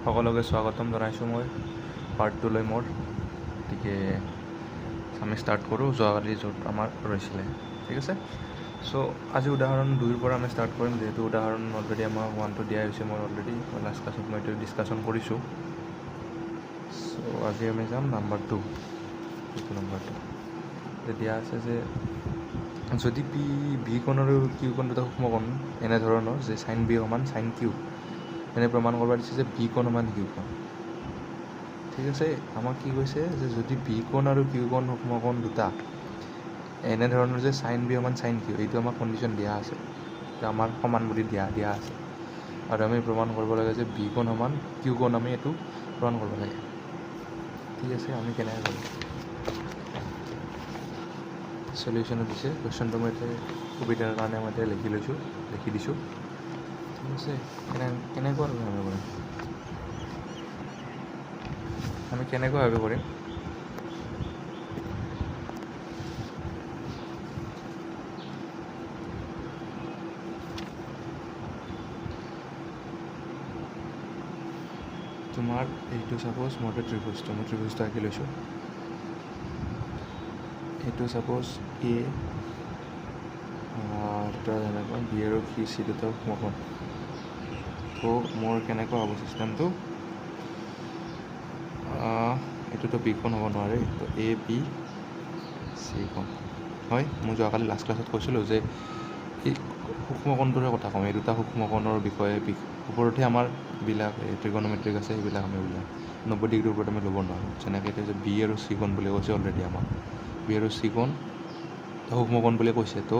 সকলোকে স্বাগতম জনাইছোঁ মই পাৰ্ট 2 লৈ মোৰ। গতিকে আমি ষ্টাৰ্ট কৰোঁ যোৱাকালি য'ত আমাৰ ৰৈছিলে। ঠিক আছে, চ' আজি উদাহৰণ 2ৰ পৰা আমি ষ্টাৰ্ট কৰিম। যিহেতু উদাহৰণ অলৰেডি আমাক 1 দিয়া হৈছে, মই অলৰেডি লাষ্ট ক্লাছত মই এইটো ডিছকাশ্যন কৰিছোঁ। চ' আজি আমি যাম নাম্বাৰ 2। এইটো নাম্বাৰ 2 দিয়া আছে যে যদি পি বি কোণ আৰু কিউ কোণ দুটা সূক্ষ্মকোণ এনেধৰণৰ যে চাইন বি সমান চাইন কিউ, এনে প্ৰমাণ কৰিব দিছে যে বি কোণ সমান কিউ কোণ। ঠিক আছে, আমাক কি কৈছে যে যদি বি কোণ আৰু কিউ কোণ সূক্ষ্মকোণ দুটা এনেধৰণৰ যে চাইন বি সমান চাইন কিউ, এইটো আমাক কণ্ডিশ্যন দিয়া আছে, আমাৰ সমান বুলি দিয়া আছে। আৰু আমি প্ৰমাণ কৰিব লাগে যে বি কোণ সমান কিউ কোণ, আমি এইটো প্ৰমাণ কৰিব লাগে। ঠিক আছে, আমি কেনেকৈ কৰিম? চলিউশ্যনো দিছে, কুৱেশ্যনটো মই এতিয়া সুবিধাৰ কাৰণে মই এতিয়া লিখি দিছোঁ। ঠিক আছে, কেনেকুৱাভাৱে কৰিম? আমি কেনেকুৱাভাৱে কৰিম? তোমাৰ এইটো ছাপ'জ মই ত্ৰিভুজটো আঁকি লৈছোঁ। এইটো ছাপ'জ এ দুটা যেনেকুৱা বি আৰু চি দুটা সূক্ষ্মকোণ। তো মোৰ কেনেকুৱা হ'ব চিষ্টেমটো? এইটোতো বি কোণ হ'ব নোৱাৰে, তো এ বি চি কোণ হয়। মই যোৱাকালি লাষ্ট ক্লাছত কৈছিলোঁ যে এই সূক্ষ্মকোণটোৰে কথা ক'ম। এই দুটা সূক্ষ্মকোণৰ বিষয়ে ওপৰতহে আমাৰ যিবিলাক ট্ৰিগন'মেট্ৰিক আছে সেইবিলাক আমি উলিয়াম। 90 ডিগ্ৰীৰ ওপৰত আমি ল'ব নোৱাৰোঁ। যেনেকৈ এতিয়া যে বি আৰু চি কোণ বুলি কৈছে অলৰেডি আমাক, বি আৰু চি কোণ সূক্ষ্মকোণ বুলি কৈছে। তো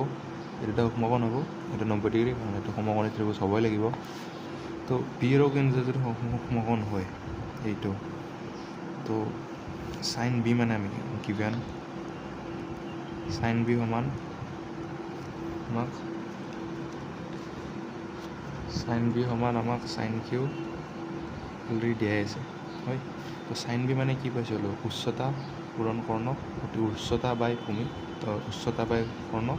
এই দুটা সূক্ষ্মকোণ হ'ব, এইটো 90 ডিগ্ৰী, কাৰণ এইটো সমকোণী ত্ৰিভুজ হ'বই লাগিব। তো বি আৰু কিউ যদি সূক্ষ্মকোণ হয় এইটো, তো চাইন বি মানে আমি গিভেন চাইন বি সমান আমাক চাইন কিউ অলৰেডি দিয়াই আছে হয়। তো চাইন বি মানে কি পাইছিলোঁ? উচ্চতা পূৰণ কৰ্ণ, উচ্চতা বাই ভূমি, উচ্চতা বাই কৰ্ণ।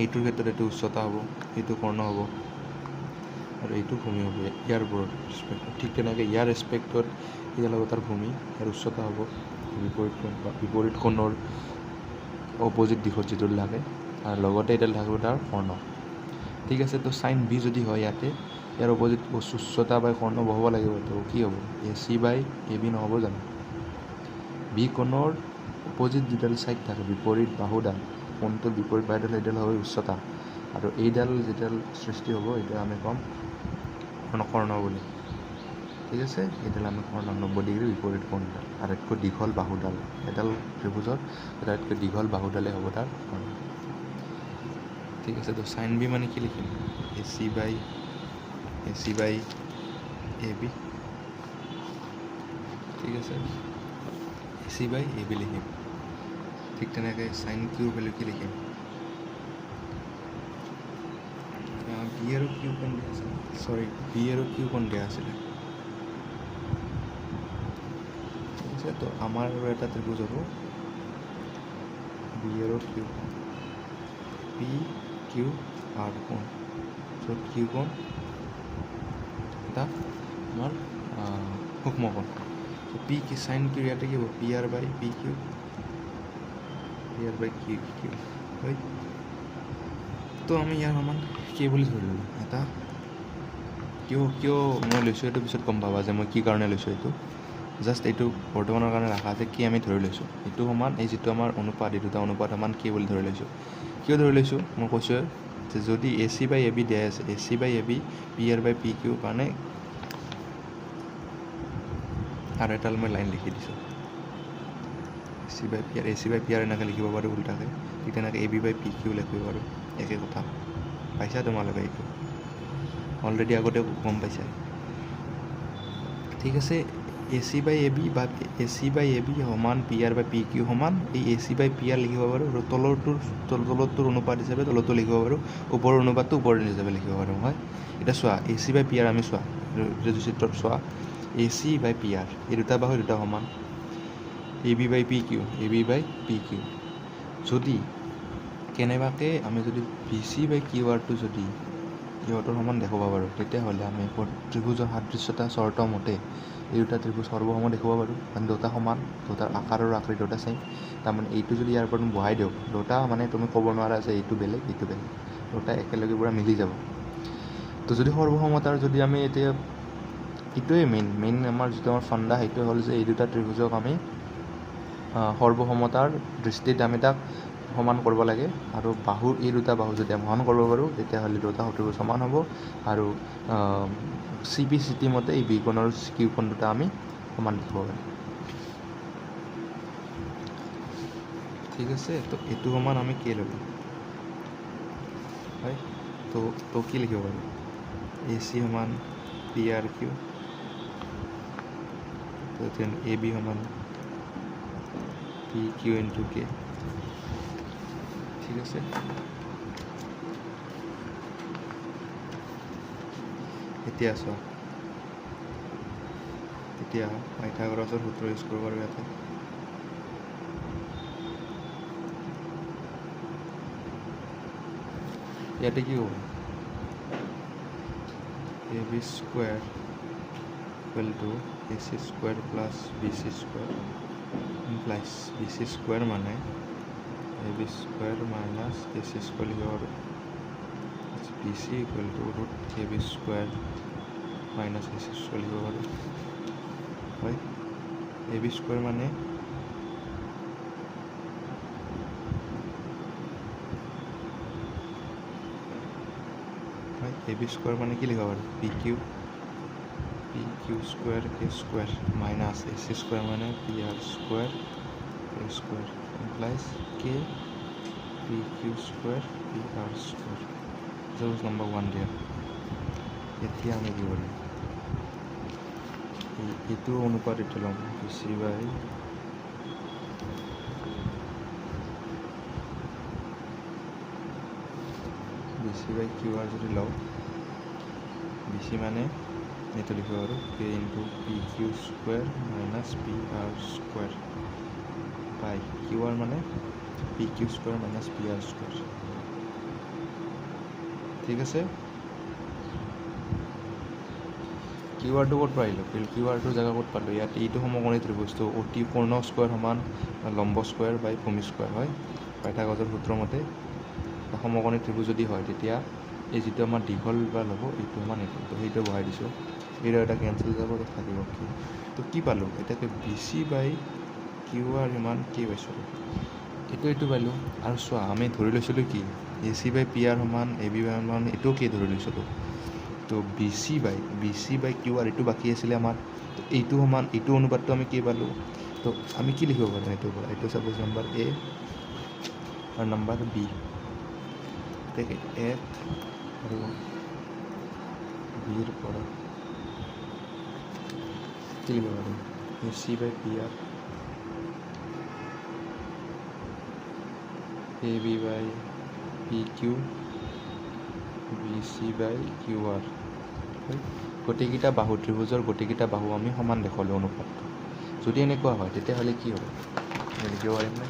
এইটোৰ ক্ষেত্ৰত এইটো উচ্চতা হ'ব, এইটো কৰ্ণ হ'ব, আৰু এইটো ভূমি হ'ব ইয়াৰ ওপৰত ৰেচপেক্টত। ঠিক তেনেকৈ ইয়াৰ ৰেচপেক্টত ইয়াৰ লগত তাৰ ভূমি, ইয়াৰ উচ্চতা হ'ব বিপৰীত কোণৰ অপজিট দিশত যিটো থাকে, আৰু লগতে এইডাল থাকিব তাৰ কৰ্ণ। ঠিক আছে, তো চাইন বি যদি হয় ইয়াতে, ইয়াৰ অপজিট উচ্চতা বাই কৰ্ণ বহাব লাগিব। তো কি হ'ব? এ চি বাই এ বি নহ'ব জানো? বি কোণৰ অপজিট যিডাল ছাইড থাকে, বিপৰীত বাহুডাল, কোণটোৰ বিপৰীত বাহুডাল, সেইডাল হ'ব উচ্চতা, আৰু এইডাল যিডাল সৃষ্টি হ'ব এইটো আমি ক'ম কৰ্ণ বুলি। ঠিক আছে, এইডাল আমি কৰ্ণ, 90 ডিগ্ৰী বিপৰীত কোণডাল, আটাইতকৈ দীঘল বাহুডাল, এডাল ত্ৰিভুজৰ আটাইতকৈ দীঘল বাহুডালেই হ'ব তাৰ কৰ্ণ। ঠিক আছে, তো চাইন বি মানে কি লিখিম? এ চি বাই এ বি। ঠিক আছে, A C by A B লিখিম। ঠিক তেনেকৈ চাইন কিউৰ ভেলু কি লিখিম? বি আৰু কিউ কোণ দিয়া আছিলে, ঠিক আছে, তো আমাৰ আৰু এটা ত্ৰিভুজ হ'ব বি আৰু কিউ কোণ, পি কিউ আৰ কোণ, য'ত কিউ কোণ এটা আমাৰ সূক্ষ্মকোণ। পি কি চাইন কিউ ইয়াতে কি হ'ব? পি আৰ বাই কিউ হয়। তো আমি ইয়াৰ সমান কি বুলি ধৰি ল'লোঁ? এটা কিয় মই লৈছোঁ এইটো পিছত গম পাবা যে মই কি কাৰণে লৈছোঁ। এইটো জাষ্ট এইটো বৰ্তমানৰ কাৰণে ৰাখা আছে, কি আমি ধৰি লৈছোঁ এইটো সমান, এই যিটো আমাৰ অনুপাত, এই দুটা অনুপাত সমান কি বুলি ধৰি লৈছোঁ। কিয় ধৰি লৈছোঁ মই কৈছোঁ যে যদি এ চি বাই এ বি দিয়া আছে, A C by A B P R by P Q কাৰণে, আৰু এডাল মই লাইন লিখি দিছোঁ A C by P R এনেকৈ লিখিব পাৰোঁ উল্টাকৈ। ঠিক তেনেকৈ A B by P Q লিখিব পাৰোঁ, একেই কথা। পাইছা তোমালোকে? এইটো অলৰেডি আগতে গম পাইছা। ঠিক আছে, A C by A B সমান P R by P Q সমান, এই এ চি বাই পি আৰ লিখিব পাৰোঁ, আৰু তলৰটোৰ অনুপাত হিচাপে তলৰটো লিখিব পাৰোঁ, ওপৰৰ অনুপাতটো ওপৰৰ হিচাপে লিখিব পাৰোঁ হয়। এতিয়া চোৱা, এ চি বাই পি আৰ আমি চোৱা, এইটো চিত্ৰত চোৱা, এ চি বাই পি আৰ এই দুটা বাহু দুটা সমান, এ বি বাই পি কিউ। যদি কেনেবাকৈ আমি যদি বি চি বাই কিউ আৰটো যদি সিহঁতৰ সমান দেখুৱাব পাৰোঁ তেতিয়াহ'লে আমি ত্ৰিভুজৰ সাদৃশ্যতা চৰ্ত মতে এই দুটা ত্ৰিভুজ সৰ্বসম দেখুৱাব পাৰোঁ। কাৰণ দুটা সমান, দুটাৰ আকাৰ আৰু আকৃতি দুটা চেম। তাৰমানে এইটো যদি ইয়াৰ পৰা বহাই দিওঁ, দুটা মানে তুমি ক'ব নোৱাৰা যে এইটো বেলেগ এইটো বেলেগ, দুটা একেলগে পূৰা মিলি যাব। তো যদি সৰ্বসমতাৰ যদি আমি এতিয়া এইটোৱে মেইন আমাৰ যিটো আমাৰ ফাণ্ডা সেইটো হ'ল যে এই দুটা ত্ৰিভুজক আমি সৰ্বসমতাৰ দৃষ্টিত আমি তাক সমান কৰিব লাগে। আৰু বাহুৰ এই দুটা বাহু যদি আমি সমান কৰিব পাৰোঁ তেতিয়াহ'লে দুটা ত্ৰিভুজ সমান হ'ব। আৰু CP মতে এই বিকোণ আৰু কিউকোণ দুটা আমি সমান দেখিব পাৰিম। ঠিক আছে, তো এইটো সমান আমি কি ল'লোঁ হয়, তো কি লিখিব পাৰিম AC সমান PRQ, তো AB সমান PQ × K। ঠিক আছে, এতিয়া চোৱা, এতিয়া পাইথাগোৰাছৰ সূত্ৰ ইউজ কৰিব পাৰোঁ ইয়াতে। ইয়াতে কি হ'ব, AB² = AC² + BC² implies BC² মানে AB² - AC² লিখিব পাৰোঁ। BC = √AB² - AC² লিখিব পাৰোঁ হয়। AB² মানে AB² মানে কি লিখিব পাৰোঁ, PQ² K² মাইনাছ AC² মানে PR² K² implies K PQ² PR²। This number 1 দিয়া। এতিয়া আমি কি কৰিম, এইটো অনুপাত এইটো ল'ম BC বাই QR যদি লওঁ, BC মানে এইটো লিখিব পাৰোঁ K × PQ² - PR² বাই QR মানে PQ² - PR²। ঠিক আছে, QR ক'ত পাৰিলোঁ, QR জেগা ক'ত পালোঁ, ইয়াত এইটো সমকোণী ত্ৰিভুজটো অতি কৰ্ণ স্কোৱাৰ সমান লম্ব স্কোৱাৰ বাই ভূমি স্কোৱাৰ হয়। পাইথাগোৰাছৰ সূত্ৰ মতে সমকোণী ত্ৰিভুজ যদি হয় তেতিয়া এই যিটো আমাৰ দীঘল বা ল'ব এইটো সমান এইটো, তো সেইটো বহাই দিছোঁ। এইটো এটা কেঞ্চেল যাব, থাকিব কি, তো কি পালোঁ এতিয়াকে BC বাই QR ইমান কি পাইছোঁ, এইটো পালোঁ। আৰু চোৱা আমি ধৰি লৈছিলোঁ কি AC বাই PR সমান AB বাই সমান, এইটোও কি ধৰি লৈছিলোঁ। তো BC বাই QR এইটো বাকী আছিলে আমাৰ, তো এইটো সমান এইটো অনুপাতটো আমি কি পালোঁ। তো আমি কি লিখিব পাৰোঁ এইটোৰ পৰা, এইটো চাপ'জ নম্বৰ A আৰু নম্বৰ B, A আৰু Bৰ পৰা কি লিখিব পাৰোঁ, AC বাই PR AB বাই PQ BC বাই QR। গোটেইকেইটা বাহু ত্ৰিভুজৰ গোটেইকেইটা বাহু আমি সমান দেখুৱালোঁ অনুপাতটো। যদি এনেকুৱা হয় তেতিয়াহ'লে কি হ'ব, আমি লিখিব পাৰিমনে,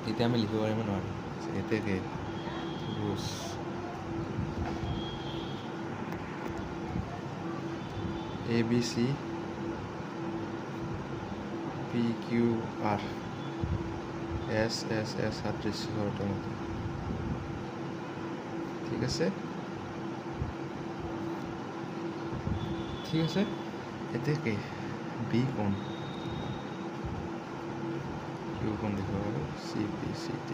তেতিয়া আমি লিখিব পাৰিম নোৱাৰিম। এতেকে ত্ৰিভুজ ABC PQR S সাদৃশ্য চৰ্ত মতে। ঠিক আছে, এতিয়া কি বি কোণ কিউ কোণ দেখিব পাৰোঁ CPCT।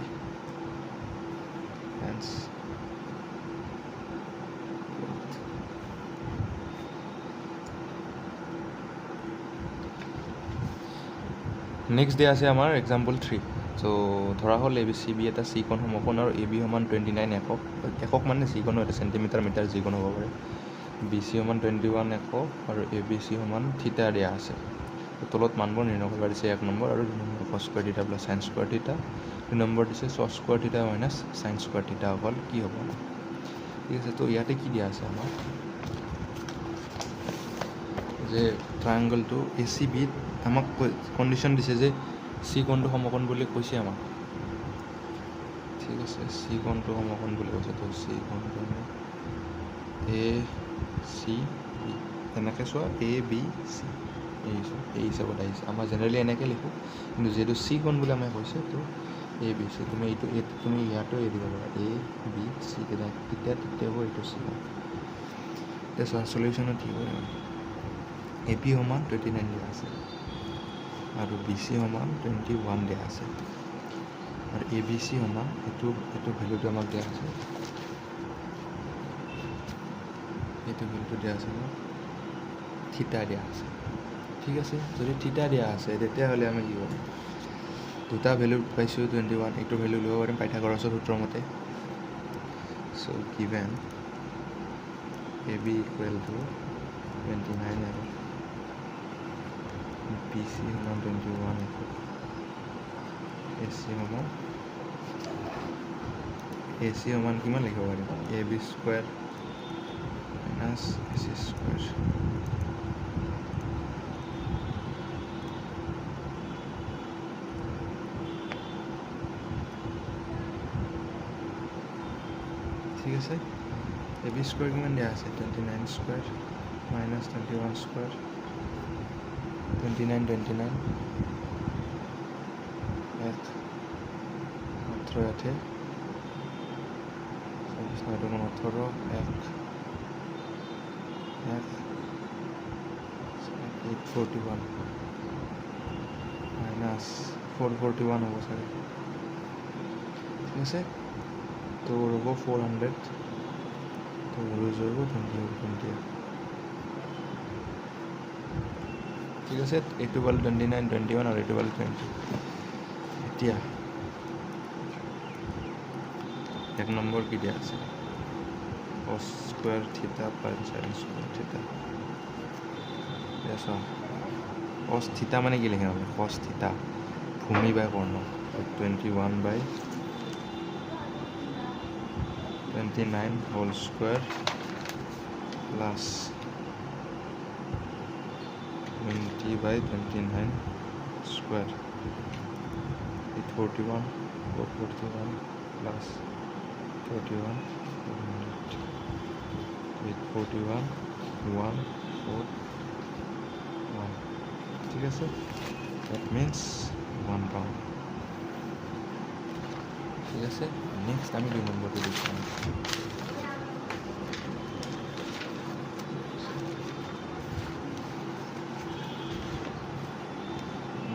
নেক্সট ডে আছে আমাৰ এক্সাম্পল 3। চ' ধৰা হ'ল CB এটা C কোণ সমকোণ আৰু AB সমান 29 একক মানে C কোণো এটা চেণ্টিমিটাৰ মিটাৰ যিকোনো হ'ব পাৰে। BC সমান 21 একক আৰু ABC সমান থিটা দিয়া আছে। তলত মানবোৰ নিৰ্ণয় কৰিব দিছে 1 নম্বৰ আৰু 2 নম্বৰ cos² θ + sin² θ, 2 নম্বৰ দিছে cos² θ - sin² θ অকল কি হ'ব। ঠিক আছে, তো ইয়াতে কি দিয়া আছে আমাৰ যে ট্ৰায়াংগলটো ACB আমাক কণ্ডিশ্যন দিছে যে C কোণটো সমকোণ বুলি কৈছে আমাক। ঠিক আছে, C কোণটো সমকোণ বুলি কৈছে, তো C কোণটো এ চি বি এনেকৈ চোৱা এ বি চি এই হিচাপত আহিছে আমাৰ জেনেৰেলি এনেকৈ লিখোঁ কিন্তু যিহেতু চি কোণ বুলি আমাক কৈছে তো এ বি চি তুমি এইটো তুমি ইয়াতো এৰি দিব পাৰা এ বি চি তেতিয়া হ'ব এইটো চি কোণ এতিয়া চোৱা চলিউশ্যনত কি কৰিম এ পি সমান 29 দিয়া আছে আৰু বি চি সমান 21 দিয়া আছে আৰু এ বি চি সমান এইটো ভেলুটো আমাক দিয়া আছে এইটো ভেলুটো দিয়া আছে আমাক থিটা দিয়া আছে ঠিক আছে যদি থিটা দিয়া আছে তেতিয়াহ'লে আমি কি কৰিম দুটা ভেলু পাইছোঁ 21 এইটো ভেলু ল'ব পাৰিম পাইথাগোৰাছৰ সূত্ৰ মতে show' given A B equal to 29 আৰু বি চি সমান 21 এ চি সমান কিমান লিখিব পাৰিম এ বি স্কুৱেৰ মাইনাছ এ চি স্কুৱেৰ ঠিক আছে এ বি স্কুৱেৰ কিমান দিয়া আছে 29 স্কুৱেৰ মাইনাছ 21 স্কুৱেৰ 29 এক 18 ইয়াতে 18 এক 841 মাইনাছ 441 হ'ব চাগে ঠিক আছে তো ৰ'ব 400 তো লুজ হৈ যাব 20 ঠিক আছে এইটো পালোঁ 29 21 আৰু এইটো পালোঁ 20 এতিয়া এক নম্বৰ কি দিয়া আছে cos স্কুৱেৰ থিটা প্লাছ sin স্কুৱেৰ থিটা চোৱা cos থিটা মানে কি লিখিম আমি cos থিটা ভূমি বাই কৰ্ণ 21 বাই 29 whole square plus 20 by 29 square 841 plus 31 841 141 ঠিক আছে that means 1 pound ঠিক আছে নেক্সট আমি 2 নম্বৰটো দিছোঁ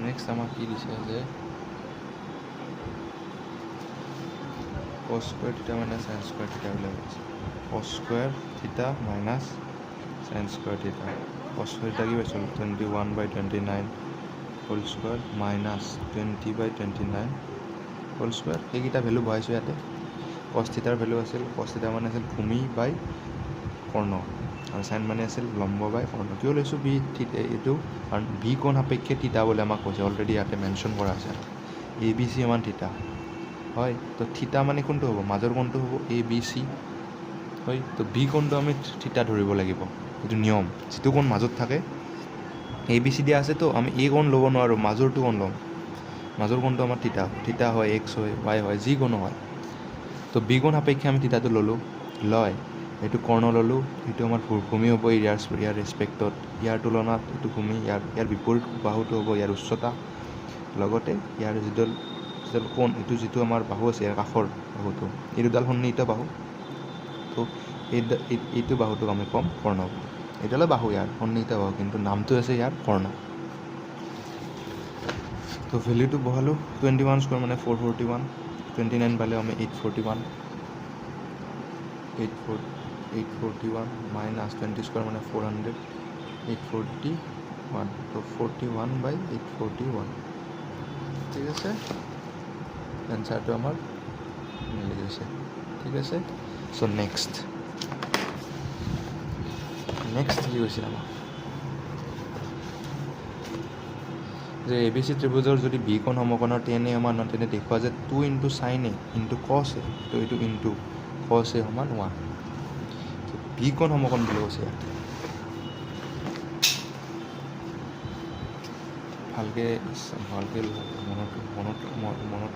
নেক্সট আমাক কি দিছে যে cos square theta minus sin square theta বুলি কৈছে cos square theta minus sin square theta cos square theta কি পাইছোঁ 21 by 29 whole square minus 20 by 29 whole square এইকেইটা ভেলু বহাইছোঁ ইয়াতে cos থিটাৰ ভেলু আছিল cos থিটা মানে আছিল ভূমি বাই কৰ্ণ আৰু সাইন মানে আছিল লম্ব বাই কৰ্ণ কিয় লৈছোঁ বি এইটো কাৰণ বি কোণ সাপেক্ষে থিটা বুলি আমাক কৈছে অলৰেডি ইয়াতে মেনশ্যন কৰা আছে এ বি চি সমান থিটা হয় তো থিটা মানে কোনটো হ'ব মাজৰ কোণটো হ'ব এ বি চি হয় তো বি কোণটো আমি থিটা ধৰিব লাগিব এইটো নিয়ম যিটো কোণ মাজত থাকে এ বি চি দিয়া আছে তো আমি এ কোণ ল'ব নোৱাৰোঁ মাজৰটো কোণ ল'ম মাজৰ কোণটো আমাৰ থিটা হয় এক্স হয় ৱাই হয় যি কোনো হয় তো বি কোণ সাপেক্ষে আমি থিটাটো ল'লোঁ লয় এইটো কৰ্ণ ল'লোঁ এইটো আমাৰ ভূমি হ'ব ইয়াৰ ৰেচপেক্টত ইয়াৰ তুলনাত এইটো ভূমি ইয়াৰ বিপৰীত বাহুটো হ'ব ইয়াৰ উচ্চতা লগতে ইয়াৰ যিডাল কোণ এইটো যিটো আমাৰ বাহু আছে ইয়াৰ কাষৰ বাহুটো এই দুডাল সন্নিহিত বাহু তো এইটো বাহুটোক আমি ক'ম কৰ্ণ এইডালে বাহু ইয়াৰ সন্নিহিত বাহু কিন্তু নামটো আছে ইয়াৰ কৰ্ণ তো ভেলুটো বহালোঁ 21 স্কুৱেৰ মানে 441 29 পালে আমি 841 মাইনাছ 20 স্কুৱেৰ মানে 400 841 তো 41 by 841 ঠিক আছে এনচাৰটো আমাৰ মিলি গৈছে ঠিক আছে চ' নেক্সট কি কৈছিল আমাৰ যে এ বি চি ত্ৰিভুজৰ যদি বি কোণ সমকোণৰ টেন এ সমান তেনে দেখুওৱা যে 2 × sin এ ইনটু cos এ তো এইটো ইনটু cos এ সমান 1 বি কোণ সমকোণ বুলি কৈছে ইয়াত ভালকৈ মনত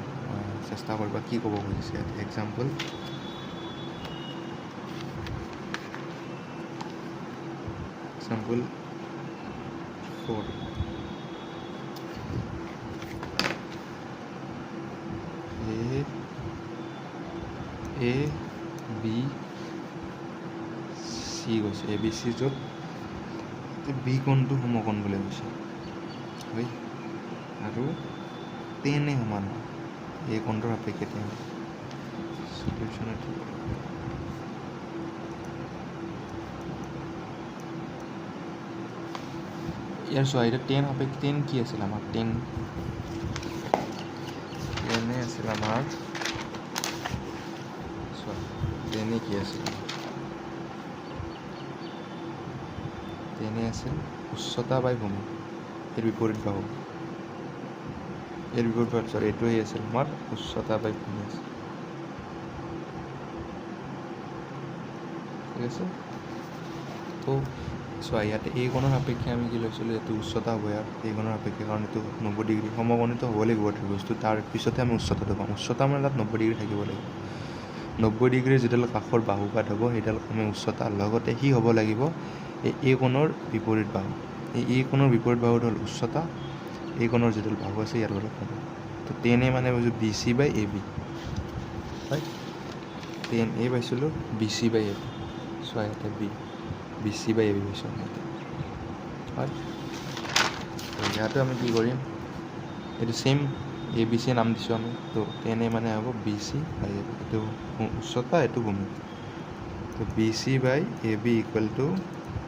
চেষ্টা কৰিবা কি ক'ব খুজিছে example example 4 A B C কৈছে এ বি চি য'ত বি কোণটো সমকোণ বুলি কৈছে হয় আৰু টেনে সমান এই কোণটোৰ সাপেক্ষে টেন সলিউশ্যন এইটো ইয়াৰ চোৱা এতিয়া টেন সাপেক্ষে টেন কি আছিল আমাৰ টেনে আছিল আমাৰ চোৱা টেনে কি আছিল টেনে আছিল উচ্চতা বাই ভূমি এৰ বিপৰীত বাহু সৰি এইটোৱেই আছিল আমাৰ উচ্চতা বাই ভূমি আছিল ঠিক আছে তো চোৱা ইয়াতে এই কোণৰ সাপেক্ষে আমি কি লৈছিলোঁ এইটো উচ্চতা হ'ব ইয়াৰ এই কোণৰ সাপেক্ষে কাৰণ এইটো 90 ডিগ্ৰী সমকোণিত হ'ব লাগিব ত্ৰিভুজটো তাৰ পিছতে আমি উচ্চতাটো পাম উচ্চতা মানে তাত 90 ডিগ্ৰী থাকিব লাগিব 90 ডিগ্ৰীৰ যিডাল কাষৰ বাহুপাত হ'ব সেইডাল আমি উচ্চতা লগতে সি হ'ব লাগিব এই কোণৰ বিপৰীত বাহু এই কোণৰ বিপৰীত বাহুটো হ'ল উচ্চতা এই কোণৰ যিডাল বাহু আছে ইয়াৰ লগত হ'ব তো টেনে মানে পাইছোঁ B C by A B হয় টেন এ পাইছিলোঁ B C by A B চোৱা ইয়াতে B C by A B পাইছোঁ আমি ইয়াতে হয় তো ইয়াতো আমি কি কৰিম এইটো ছেইম এ বি চি নাম দিছোঁ আমি তো টেনে মানে হ'ব B C by A B এইটো উচ্চতা এইটো ভূমি তো B C by A B equal to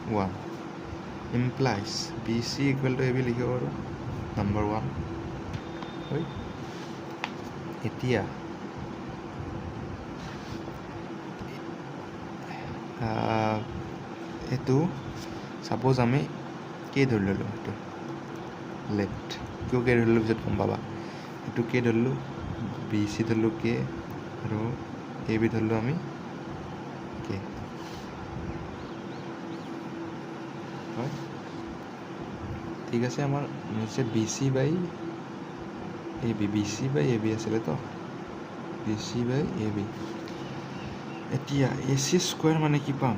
1 implies BC equal to AB লিখিব পাৰোঁ নাম্বাৰ 1 হয় এতিয়া এইটো ছাপ'জ আমি কে ধৰি ল'লোঁ এইটো লেফ্ট কিয় কে ধৰি ল'লোঁ পিছত গম পাবা এইটো কে ধৰিলোঁ বি চি ধৰিলোঁ কে আৰু এ বি ধৰিলোঁ আমি কে হয় ঠিক আছে আমাৰ নিশ্চয় B C by A B আছিলে তো B C by A B এতিয়া এ চি স্কুৱেৰ মানে কি পাম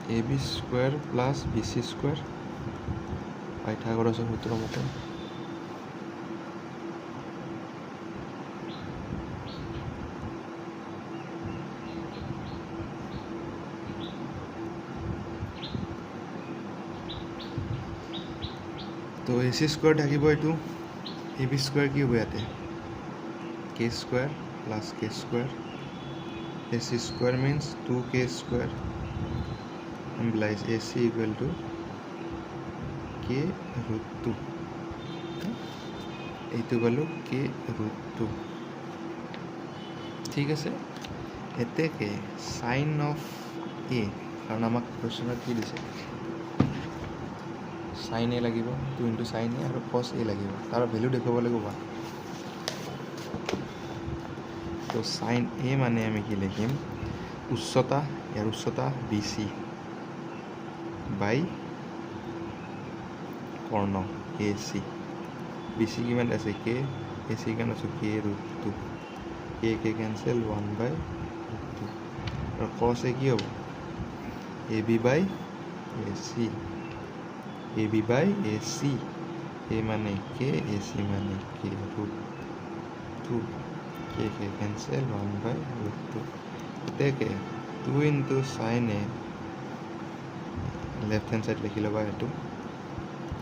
A B square plus B C square পাইথাগোৰাছৰ সূত্ৰ মতে তো এ চি স্কুৱেৰ থাকিব এইটো এ বি স্কুৱেৰ কি হ'ব ইয়াতে K square plus K square A C square minus 2k square implies AC equal to k root 2 এইটো পালোঁ k root 2 ঠিক আছে এতেকে সাইন অফ এ কাৰণ আমাক কুৱেশ্যনত কি দিছে সাইন এ লাগিব 2 ইনটু সাইন এ আৰু কস এ লাগিব তাৰ ভ্যালু দেখুৱাব লাগিব তো সাইন এ মানে আমি কি লিখিম উচ্চতা ইয়াৰ উচ্চতা BC বাই কৰ্ণ AC BC কিমান আছে কে AC কিমান আছে কে ৰুট 2 কে কেনসেল 1 বাই ৰুট 2 আৰু cos এ কি হ'ব AB by AC AB by AC A মানে কে AC মানে কে ৰুট 2 কে কেনসেল 1 বাই ৰুট 2 এতেকে 2 ইনটু সাইন এ লেফট হ্যান্ড সাইড লিখি ল'বা এইটো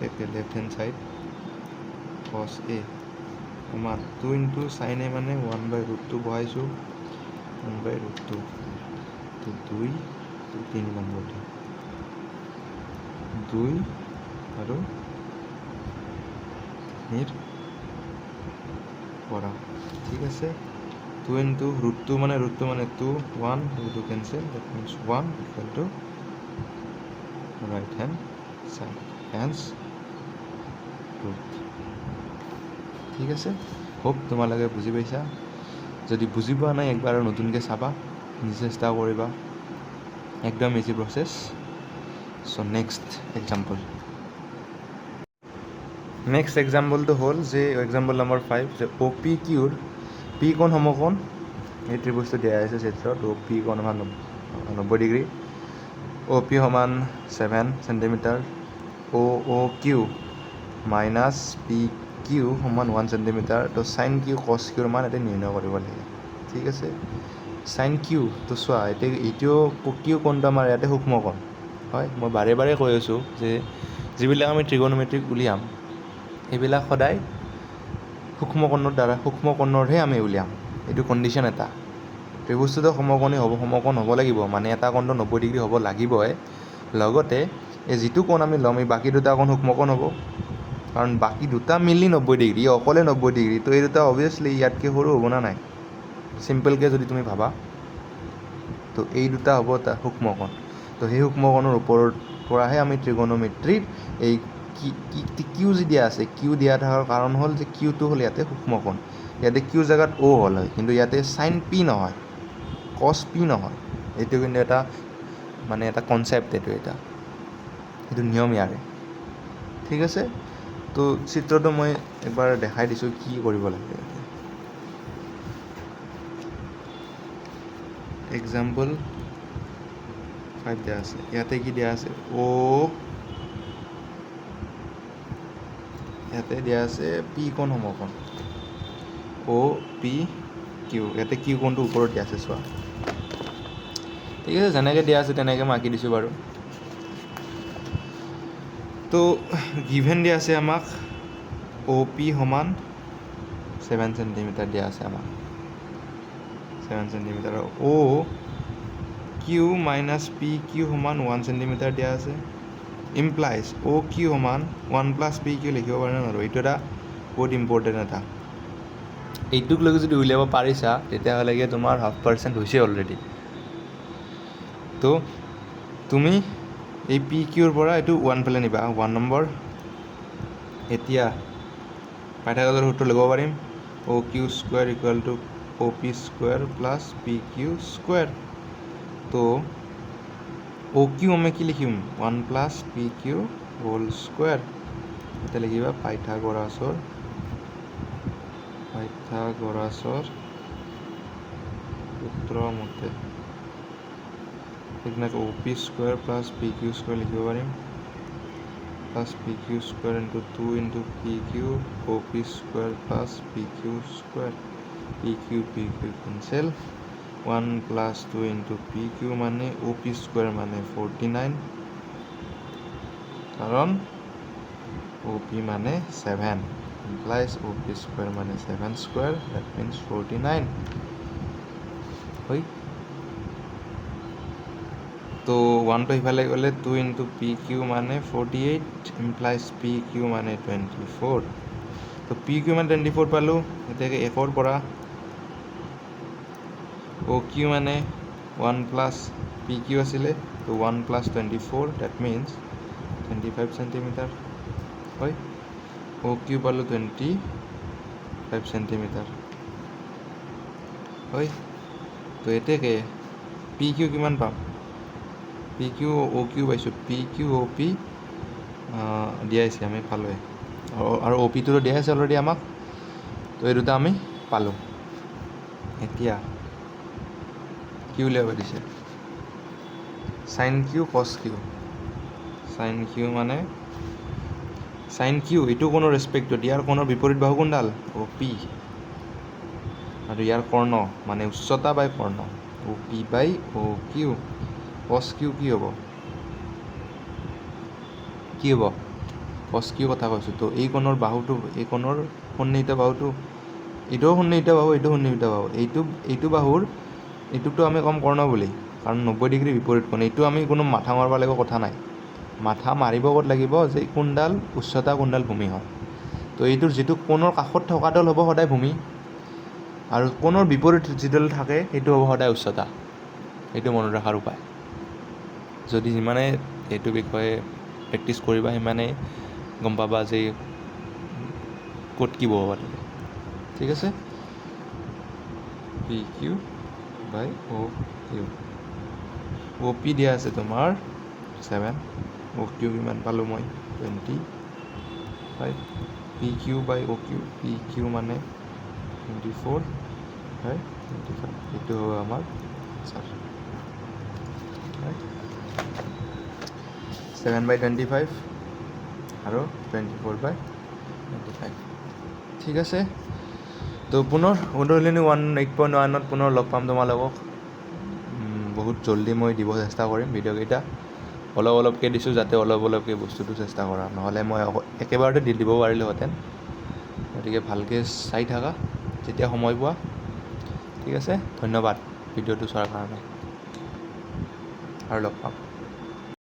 একে left hand side cos a আমাৰ 2 ইনটু সাইন এ মানে 1 বাই ৰুট 2 বহাইছোঁ 1 বাই ৰুট 2 তো 2 3 নম্বৰটো 2 আৰু নিৰ পৰা ঠিক আছে 2 ইনটু ৰুট 2 মানে 2 1 root 2 cancel that means 1 equal to right hand side hence root ঠিক আছে হোপ তোমালোকে বুজি পাইছা যদি বুজি পোৱা নাই একবাৰ নতুনকৈ চাবা নিজে চেষ্টা কৰিবা একদম ইজি প্ৰসেছ সো নেক্সট এক্সাম্পলটো হ'ল যে এক্সাম্পল নম্বৰ 5 যে OP কিউৰ পি কোণ সমকোণ এই ত্ৰিভুজটো দিয়া আছে চিত্ৰত OP কোণ 90 ডিগ্ৰী অ' পি সমান 7 চেণ্টিমিটাৰ, অ' কিউ মাইনাছ পি কিউ সমান 1 চেণ্টিমিটাৰ। তো চাইন কিউ কছ কিউৰ মান এতিয়া নিৰ্ণয় কৰিব লাগে। ঠিক আছে, চাইন কিউ তো চোৱা এতিয়া এইটোও কিউ কোণটো আমাৰ ইয়াতে সূক্ষ্ম কোণ হয়। মই বাৰে বাৰে কৈ আছোঁ যে যিবিলাক আমি ট্ৰিগনমেট্ৰিক উলিয়াম এইবিলাক সদায় সূক্ষ্ম কোণৰহে আমি উলিয়াম। এইটো কণ্ডিশ্যন এটা। ত্ৰিভুজটোতো সমকোণ হ'ব লাগিব, মানে এটা কোণটো 90 ডিগ্ৰী হ'ব লাগিবই। লগতে এই যিটো কোণ আমি ল'ম এই বাকী দুটা কোণ সূক্ষ্ম কোণ হ'ব, কাৰণ বাকী দুটা মিলি 90 ডিগ্ৰী, অকলে 90 ডিগ্ৰী। তো এই দুটা অবভিয়াছলি ইয়াতকৈ সৰু হ'ব না নাই, চিম্পলকৈ যদি তুমি ভাবা। তো এই দুটা হ'ব তাৰ সূক্ষ্ম কোণ। তো সেই সূক্ষ্ম কোণৰ ওপৰৰ পৰাহে আমি ট্ৰিগনমেট্ৰিৰ এই কিউ যি দিয়া আছে, কিউ দিয়া থকাৰ কাৰণ হ'ল যে কিউটো হ'ল ইয়াতে সূক্ষ্ম কোণ। ইয়াতে কিউ জেগাত অ' হ'ল হয়, কিন্তু ইয়াতে চাইন পি নহয়, কছ পি নহয়। এইটো কিন্তু এটা মানে এটা কনচেপ্ট, এইটো নিয়ম ইয়াৰে। ঠিক আছে, তো চিত্ৰটো মই এবাৰ দেখাই দিছোঁ কি কৰিব লাগে। এক্সাম্পল 5 দিয়া আছে, ইয়াতে কি দিয়া আছে ইয়াতে দিয়া আছে পি কোণ সমকোণ, অ' পি কিউ। ইয়াতে কিউ কোণটো ওপৰত দিয়া আছে চোৱা। ঠিক আছে, যেনেকৈ দিয়া আছে তেনেকৈ মই আঁকি দিছোঁ বাৰু। তো গিভেন দিয়া আছে আমাক অ' পি সমান 7 চেণ্টিমিটাৰ দিয়া আছে আমাক, 7 চেণ্টিমিটাৰ। অ' কিউ মাইনাছ পি কিউ সমান 1 চেণ্টিমিটাৰ দিয়া আছে। ইমপ্লাইজ অ' কিউ সমান 1 প্লাছ পি কিউ লিখিব পাৰে নে নোৱাৰোঁ? এইটো এটা বহুত ইম্পৰ্টেণ্ট এটা। এইটোক লৈ যদি উলিয়াব পাৰিছা তেতিয়াহ'লে তোমাৰ 0.5% হৈছে অলৰেডি। তো তুমি এই পি কিউৰ পৰা এইটো 1 ফালে নিবা, 1 নম্বৰ। এতিয়া পাইথাগোৰাছৰ সূত্ৰ ল'ব পাৰিম, O' Q square equal to O' P square plus P Q square. তো অ' কিউ আমি কি লিখিম? 1 plus P Q whole square. এতিয়া লিখিবা পাইথাগোৰাছৰ সূত্ৰ মতে সেইদিনাকে O' P square plus P Q square লিখিব পাৰিম, plus P Q square into 2 into P Q, O' P square plus P Q square. P Q cancel, 1 plus 2 into P Q মানে অ' P square মানে 49, কাৰণ অ' P মানে 7, implies অ' P square মানে 7 square, that means 49 হয়। তো 1টো সিফালে গ'লে 2 into P Q মানে 48, ইমপ্লাইজ পি কিউ মানে 24। তো পি কিউ মানে 24 পালোঁ। এতিয়া 1ৰ পৰা অ' কিউ মানে 1 প্লাছ পি কিউ আছিলে, তো 1 প্লাছ 24 ডেট মিনছ 25 চেণ্টিমিটাৰ হয়। অ' কিউ পালোঁ 25 চেণ্টিমিটাৰ হয়। তো এতিয়াকে পি কিউ কিমান পাম? পি কিউ অ' কিউ পাইছোঁ, পি কিউ অ' পি দিয়াইছে, আমি পালোঁৱে। আৰু অ' পিটোতো দিয়া আছে অলৰেডি আমাক। তো এই দুটা আমি পালোঁ। এতিয়া কি উলিয়াব দিছে? চাইন কিউ কছ কিউ। চাইন কিউ মানে চাইন কিউ এইটো কোণৰ ৰেচপেক্টত, ইয়াৰ কোণৰ বিপৰীত বাহু কোনডাল? অ' পি। আৰু ইয়াৰ কৰ্ণ মানে উচ্চতা বাই কৰ্ণ, অ' পি বাই অ' কিউ। কছ কিউ কি হ'ব? কছ কিউ কথা কৈছোঁ। তো এই কোণৰ বাহুটো, এই কোণৰ সন্নিহিত বাহুটো, এইটোও সন্নিহিত বাহু, এইটো সন্নিহিত বাহু। এইটো বাহুৰ এইটোকতো আমি ক'ম কৰ্ণ বুলি, কাৰণ 90 ডিগ্ৰী বিপৰীত কোণ। এইটো আমি কোনো মাথা মাৰিব লাগিব কথা নাই। মাথা মাৰিব ক'ত লাগিব যে কোনডাল উচ্চতা কোনডাল ভূমি হয়। তো এইটোৰ যিটো কোণৰ কাষত থকাডাল হ'ব সদায় ভূমি, আৰু কোণৰ বিপৰীত যিডাল থাকে সেইটো হ'ব সদায় উচ্চতা। এইটো মনত ৰখাৰ উপায়। যদি যিমানে এইটো বিষয়ে প্ৰেক্টিছ কৰিবা সিমানেই গম পাবা যে ক'ত কি বহাব লাগে। ঠিক আছে, পি কিউ বাই অ' কিউ। অ' পি দিয়া আছে তোমাৰ 7, অ' কিউ কিমান পালোঁ মই 25, পি কিউ বাই অ' কিউ, পি কিউ মানে 24 হয় 25। এইটো হ'ব আমাৰ আনচাৰ। 7/25 আৰু 24/25 ঠিক আছে তো পুনৰ উদলিনী 8.1ত পুনৰ লগ পাম তোমালোকক বহুত জল্দি মই দিব চেষ্টা কৰিম ভিডিঅ'কেইটা অলপকৈ দিছোঁ যাতে অলপকৈ বস্তুটো চেষ্টা কৰা নহ'লে মই একেবাৰতে দি দিব পাৰিলোহেঁতেন গতিকে ভালকৈ চাই থাকা যেতিয়া সময় পোৱা ঠিক আছে ধন্যবাদ ভিডিঅ'টো চোৱাৰ কাৰণে আৰু লগ পাম